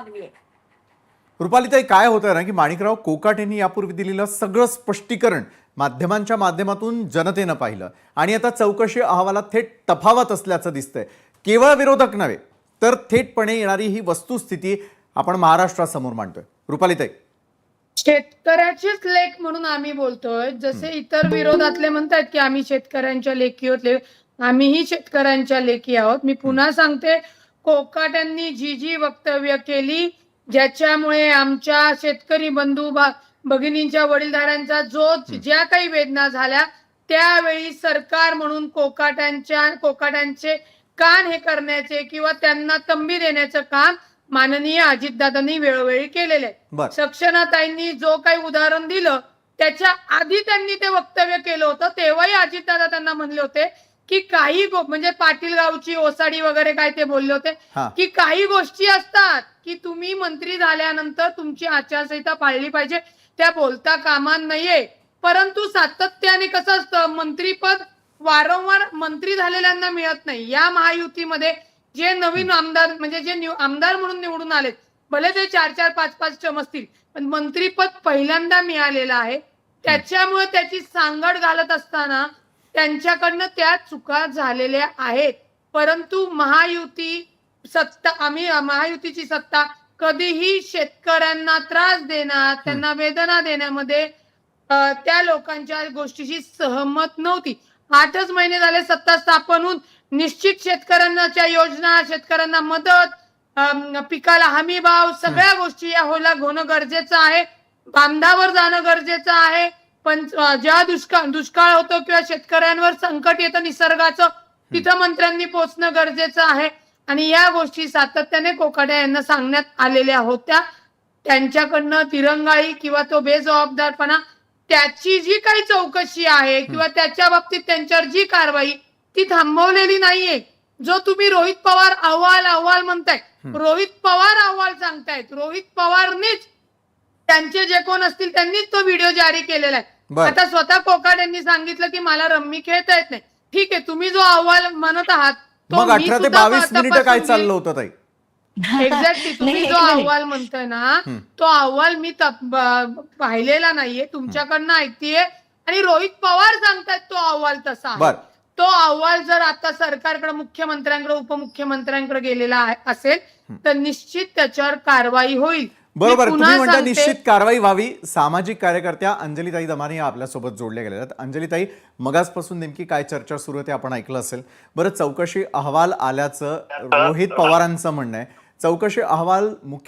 लागली आहे. रुपालीताई, काय होतं ना की माणिकराव कोकाट यांनी यापूर्वी दिलेलं सगळं स्पष्टीकरण माध्यमांच्या माध्यमातून जनतेनं पाहिलं आणि आता चौकशी अहवालात थेट तफावत असल्याचं दिसतंय. केवळ विरोधक नव्हे तर थेटपणे येणारी ही वस्तुस्थिती आपण महाराष्ट्रासमोर मांडतोय. रुपालीताई, शेतकऱ्याचेच लेख म्हणून आम्ही बोलतोय, जसे इतर विरोधातले म्हणतात की आम्ही शेतकऱ्यांच्या लेखी होते, आम्हीही शेतकऱ्यांच्या लेखी आहोत. मी पुन्हा सांगते, कोकाट यांनी जी वक्तव्य केली ज्याच्यामुळे आमच्या शेतकरी बंधू भगिनींच्या वडीलधाऱ्यांचा ज्या काही वेदना झाल्या, त्यावेळी सरकार म्हणून कोकाटांचे कान हे करण्याचे किंवा त्यांना तंबी देण्याचं काम माननीय अजितदादांनी वेळोवेळी केलेले आहे. सक्सेनाताईंनी जो काही उदाहरण दिलं त्याच्या आधी त्यांनी ते वक्तव्य केलं होतं, तेव्हाही अजितदादा त्यांना म्हणले होते की काही म्हणजे पाटील गावची ओसाडी वगैरे काय ते बोलले होते की काही गोष्टी असतात की तुम्ही मंत्री झाल्यानंतर तुमची आचारसंहिता पाळली पाहिजे, त्या बोलता कामा नाहीये. परंतु सातत्याने कसं असतं, मंत्रीपद वारंवार मंत्री झालेल्यांना मिळत नाही. या महायुतीमध्ये जे नवीन आमदार म्हणजे जे आमदार म्हणून निवडून आलेत, भले ते 4-4, 5-5 टर्म असतील, पण मंत्रीपद पहिल्यांदा मिळालेलं आहे. त्याच्यामुळे त्याची सांगड घालत असताना त्यांच्याकडनं त्या चुका झालेल्या आहेत. परंतु महायुतीची सत्ता कधीही शेतकऱ्यांना त्रास देणार, त्यांना वेदना देण्यामध्ये त्या लोकांच्या गोष्टीशी सहमत नव्हती. 8च महिने झाले सत्ता स्थापन होऊन. निश्चित शेतकऱ्यांच्या योजना, शेतकऱ्यांना मदत, पिकाला हमी भाव, सगळ्या गोष्टी या होणं गरजेचं आहे. बांधावर जाणं गरजेचं आहे. पण ज्या दुष्काळ होतो किंवा शेतकऱ्यांवर संकट येतं निसर्गाचं, तिथं मंत्र्यांनी पोहोचणं गरजेचं आहे. आणि या गोष्टी सातत्याने कोकाटे यांना सांगण्यात आलेल्या होत्या. त्यांच्याकडनं दिरंगाई किंवा तो बेजबाबदारपणा, त्याची जी काही चौकशी आहे किंवा त्याच्या बाबतीत त्यांच्यावर जी कारवाई ती थांबवलेली नाहीये. जो तुम्ही रोहित पवार अहवाल म्हणताय, रोहित पवार अहवाल सांगतायत, रोहित पवारनीच त्यांचे जे कोण असतील त्यांनीच तो व्हिडिओ जारी केलेला आहे. आता स्वतः कोकाट यांनी सांगितलं की मला रम्मी खेळता येत नाही. ठीक आहे, तुम्ही जो अहवाल म्हणत आहात तो 18 ते 22 मिनिटं काय चाललं होतं ताई? एक्झॅक्टली तुम्ही जो अहवाल म्हणताय ना, तो अहवाल मी पाहिलेला नाहीये, तुमच्याकडनं ऐकतेय. आणि रोहित पवार सांगतायत तो अहवाल तसा आहे. तो अहवाल जर आता सरकारकडे, मुख्यमंत्र्यांकडे, उपमुख्यमंत्र्यांकडे गेलेला असेल तर निश्चित त्याच्यावर कारवाई होईल. बरोबर, तुम्ही म्हणता निश्चित कारवाई व्हावी. सामाजिक कार्यकर्त्या अंजलीताई दमाने आपल्यासोबत जोडल्या गेल्या आहेत. अंजलीताई, मगासपासून नेमकी काय चर्चा सुरू आहे ते आपण ऐकलं असेल. बरं, चौकशी अहवाल आल्याचं रोहित पवारांचं म्हणणं आहे. चौकशी अहवाल